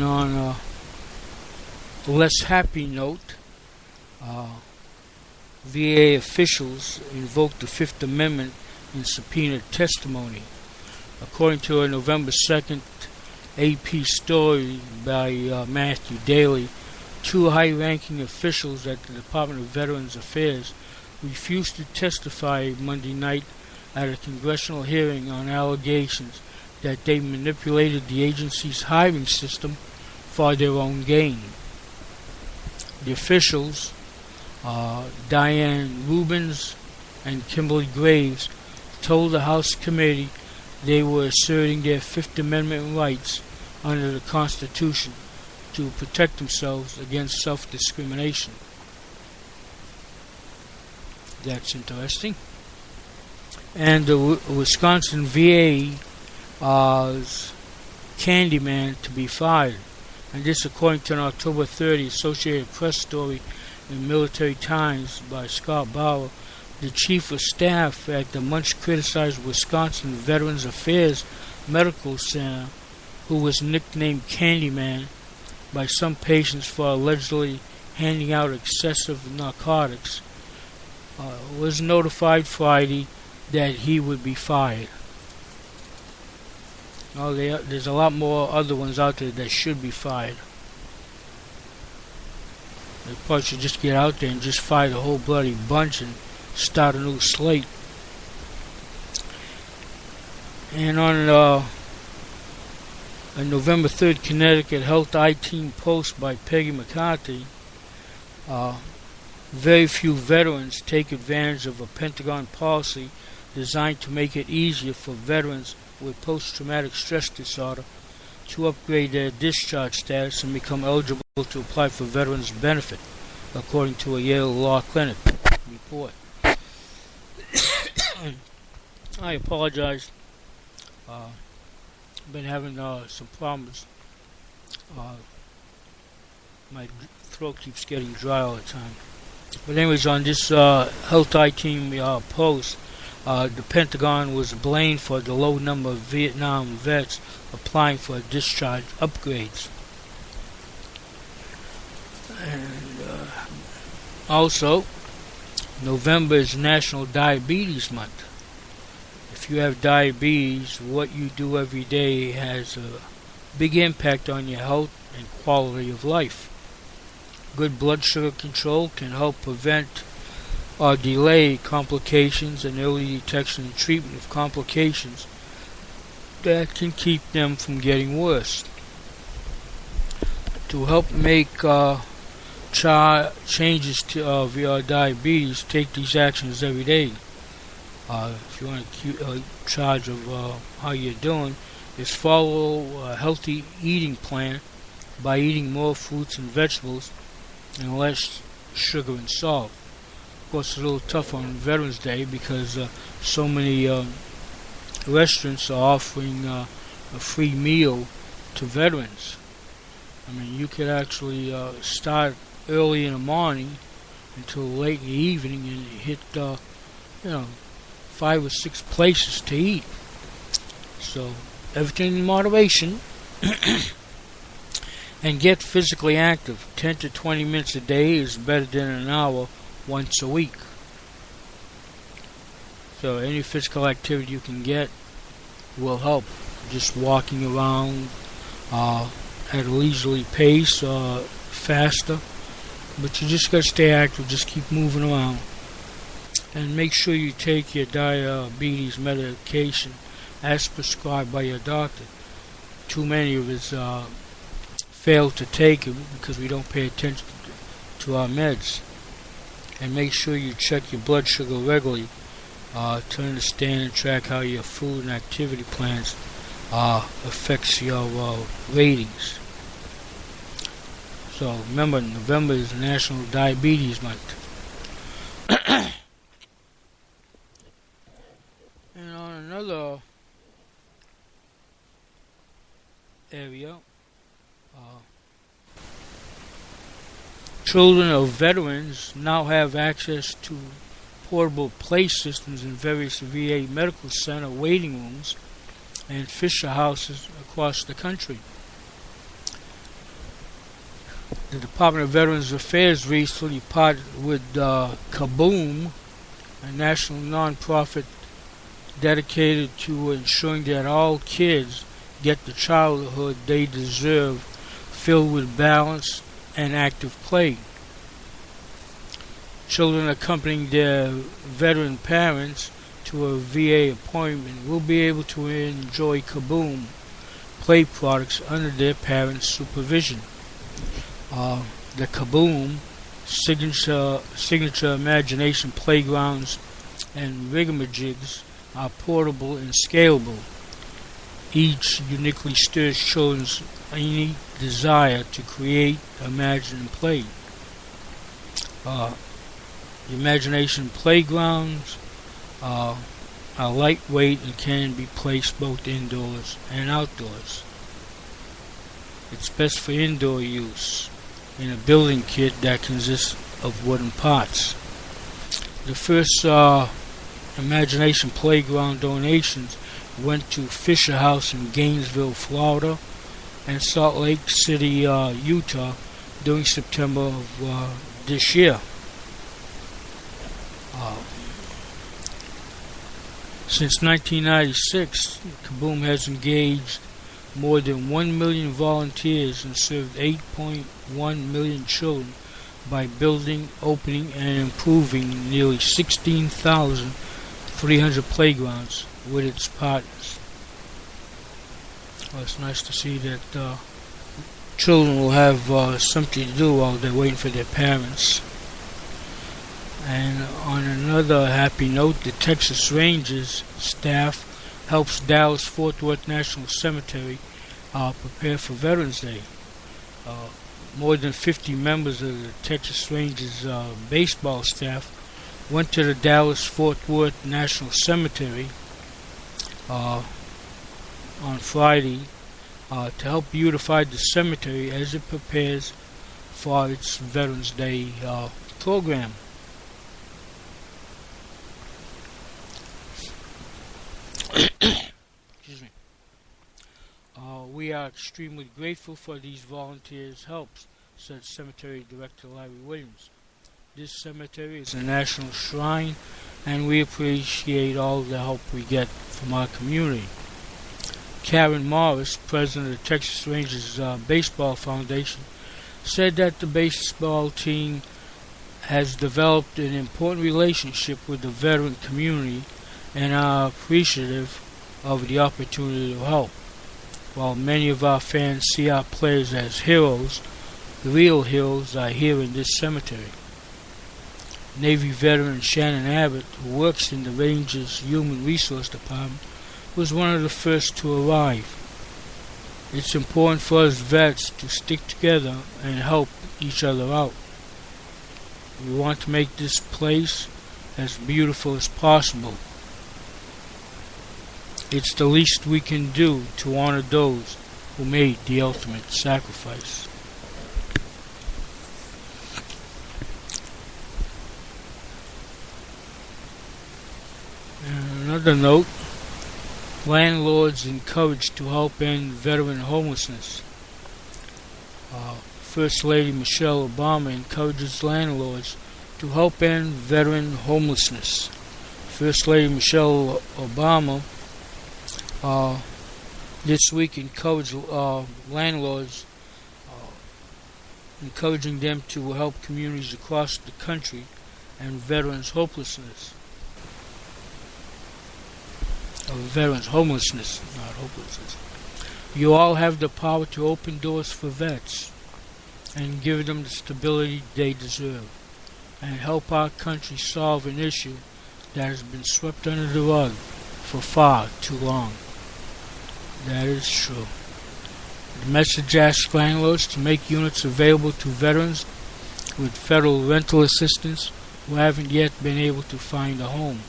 on a less happy note, VA officials invoked the Fifth Amendment in subpoenaed testimony. According to a November 2nd AP story by Matthew Daly, two high-ranking officials at the Department of Veterans Affairs refused to testify Monday night at a congressional hearing on allegations that they manipulated the agency's hiring system for their own gain. The officials, Diane Rubens and Kimberly Graves, told the House committee they were asserting their Fifth Amendment rights under the Constitution to protect themselves against self-discrimination. That's interesting. And the Wisconsin VA Candyman to be fired. And this according to an October 30 Associated Press story in Military Times by Scott Bauer, the chief of staff at the much criticized Wisconsin Veterans Affairs Medical Center, who was nicknamed Candyman by some patients for allegedly handing out excessive narcotics, was notified Friday that he would be fired. There's a lot more other ones out there that should be fired. They probably should just get out there and just fire the whole bloody bunch and start a new slate. And on a November 3rd Connecticut Health I-Team post by Peggy McCarthy, very few veterans take advantage of a Pentagon policy designed to make it easier for veterans with post-traumatic stress disorder to upgrade their discharge status and become eligible to apply for veterans benefit, according to a Yale Law Clinic report. I apologize. I've been having some problems. My throat keeps getting dry all the time. But anyways, on this Health I-Team post, the Pentagon was blamed for the low number of Vietnam vets applying for discharge upgrades. And also, November is National Diabetes Month. If you have diabetes, what you do every day has a big impact on your health and quality of life. Good blood sugar control can help prevent or delay complications and early detection and treatment of complications that can keep them from getting worse. To help make changes to your diabetes, take these actions every day. If you want to keep charge of how you're doing, is follow a healthy eating plan by eating more fruits and vegetables and less sugar and salt. Of course, it's a little tough on Veterans Day because so many restaurants are offering a free meal to veterans. I mean, you could actually start early in the morning until late in the evening and hit, 5 or 6 places to eat. So, everything in moderation. And get physically active. 10 to 20 minutes a day is better than an hour once a week. So any physical activity you can get will help. Just walking around at a leisurely pace or faster. But you just got to stay active. Just keep moving around. And make sure you take your diabetes medication as prescribed by your doctor. Too many of us fail to take it because we don't pay attention to our meds. And make sure you check your blood sugar regularly to understand and track how your food and activity plans affects your ratings. So remember, November is National Diabetes Month. And on another area, children of veterans now have access to portable play systems in various VA medical center waiting rooms and Fisher houses across the country. The Department of Veterans Affairs recently partnered with Kaboom, a national nonprofit dedicated to ensuring that all kids get the childhood they deserve, filled with balance and active play. Children accompanying their veteran parents to a VA appointment will be able to enjoy Kaboom play products under their parents' supervision. The Kaboom signature imagination playgrounds and rigamajigs are portable and scalable. Each uniquely stirs children's innate desire to create, imagine, and play. The imagination playgrounds are lightweight and can be placed both indoors and outdoors. It's best for indoor use in a building kit that consists of wooden parts. The first imagination playground donations went to Fisher House in Gainesville, Florida, and Salt Lake City, Utah, during September of this year. Since 1996, Kaboom has engaged more than 1 million volunteers and served 8.1 million children by building, opening, and improving nearly 16,300 playgrounds with its partners. Well, it's nice to see that children will have something to do while they're waiting for their parents. And on another happy note, the Texas Rangers staff helps Dallas-Fort Worth National Cemetery prepare for Veterans Day. More than 50 members of the Texas Rangers baseball staff went to the Dallas-Fort Worth National Cemetery on Friday to help beautify the cemetery as it prepares for its Veterans Day program. Excuse me. We are extremely grateful for these volunteers' help, said Cemetery Director Larry Williams. This cemetery is a national shrine, and we appreciate all the help we get from our community. Karen Morris, president of the Texas Rangers Baseball Foundation, said that the baseball team has developed an important relationship with the veteran community and are appreciative of the opportunity to help. While many of our fans see our players as heroes, the real heroes are here in this cemetery. Navy veteran Shannon Abbott, who works in the Rangers Human Resource Department, was one of the first to arrive. It's important for us vets to stick together and help each other out. We want to make this place as beautiful as possible. It's the least we can do to honor those who made the ultimate sacrifice. And another note, landlords encouraged to help end veteran homelessness. First Lady Michelle Obama encourages landlords to help end veteran homelessness. First Lady Michelle Obama this week encouraged landlords, encouraging them to help communities across the country and veterans homelessness. Veterans homelessness, not hopelessness. You all have the power to open doors for vets and give them the stability they deserve and help our country solve an issue that has been swept under the rug for far too long. That is true. The message asks landlords to make units available to veterans with federal rental assistance who haven't yet been able to find a home.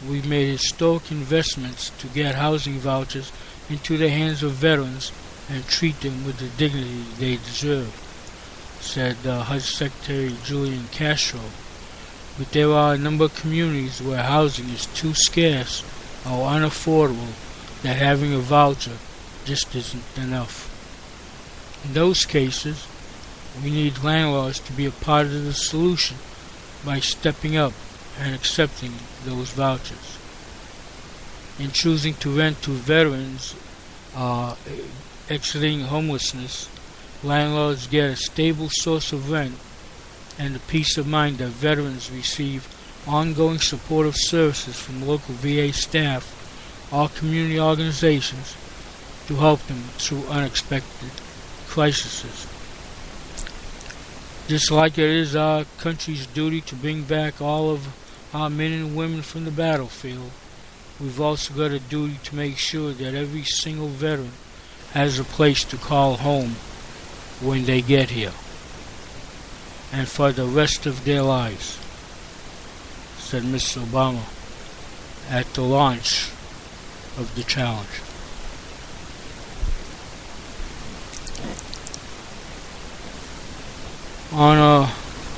We've made historic investments to get housing vouchers into the hands of veterans and treat them with the dignity they deserve, said HUD Secretary Julian Castro. But there are a number of communities where housing is too scarce or unaffordable that having a voucher just isn't enough. In those cases, We need landlords to be a part of the solution by stepping up and accepting those vouchers. In choosing to rent to veterans exiting homelessness, landlords get a stable source of rent and the peace of mind that veterans receive ongoing supportive services from local VA staff or community organizations to help them through unexpected crises. Just like it is our country's duty to bring back all of our men and women from the battlefield, we've also got a duty to make sure that every single veteran has a place to call home when they get here and for the rest of their lives, said Mr. Obama at the launch of the challenge. On a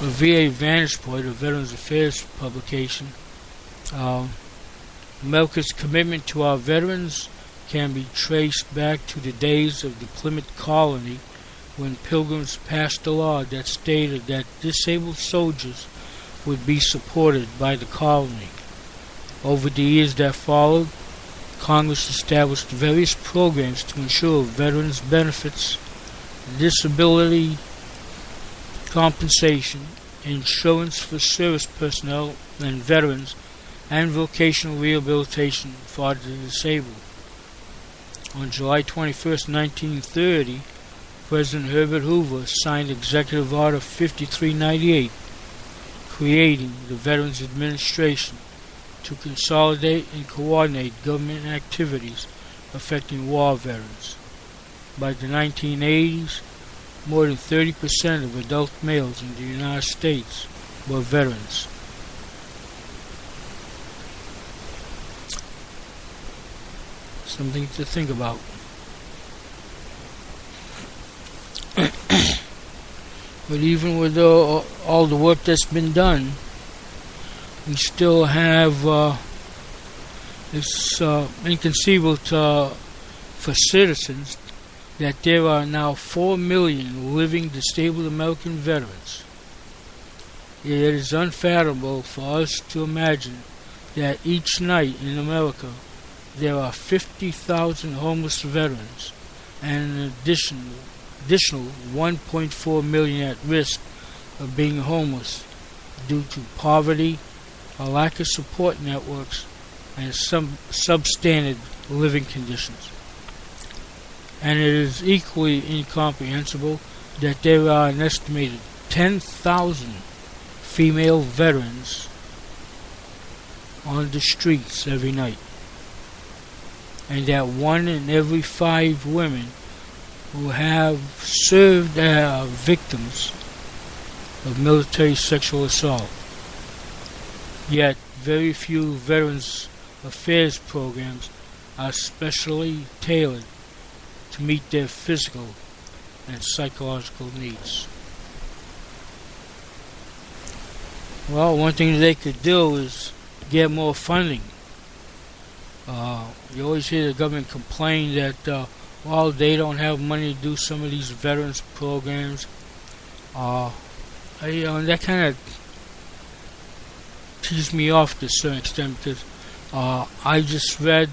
VA Vantage Point, a Veterans Affairs publication, America's commitment to our veterans can be traced back to the days of the Plymouth Colony, when Pilgrims passed a law that stated that disabled soldiers would be supported by the colony. Over the years that followed, Congress established various programs to ensure veterans' benefits, disability compensation, insurance for service personnel and veterans, and vocational rehabilitation for the disabled. On July 21, 1930, President Herbert Hoover signed Executive Order 5398, creating the Veterans Administration to consolidate and coordinate government activities affecting war veterans. By the 1980s, more than 30% of adult males in the United States were veterans. Something to think about. But even with all the work that's been done, we still have it's inconceivable for citizens that there are now 4 million living disabled American veterans. It is unfathomable for us to imagine that each night in America there are 50,000 homeless veterans and an additional 1.4 million at risk of being homeless due to poverty, a lack of support networks, and some substandard living conditions. And it is equally incomprehensible that there are an estimated 10,000 female veterans on the streets every night, and that 1 in every 5 women who have served as victims of military sexual assault. Yet very few Veterans Affairs programs are specially tailored to meet their physical and psychological needs. Well, one thing they could do is get more funding. You always hear the government complain that they don't have money to do some of these veterans programs. And that kind of teases me off to a certain extent, because I just read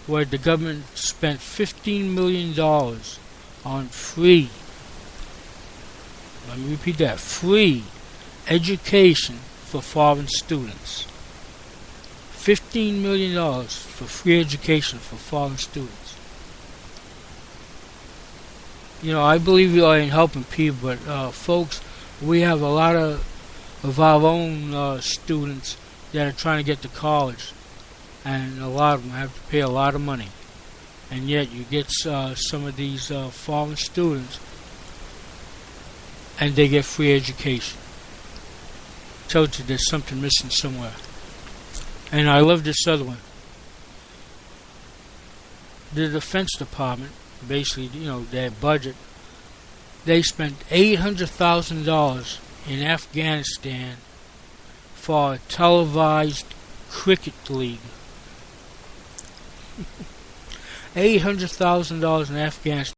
where the government spent $15 million on free, let me repeat that, free education for foreign students. $15 million for free education for foreign students. You know, I believe we are in helping people, but folks, we have a lot of our own students that are trying to get to college, and a lot of them have to pay a lot of money. And yet you get some of these foreign students and they get free education. Tells you there's something missing somewhere. And I love this other one. The Defense Department, basically, their budget, they spent $800,000 in Afghanistan for a televised cricket league. $800,000 in Afghanistan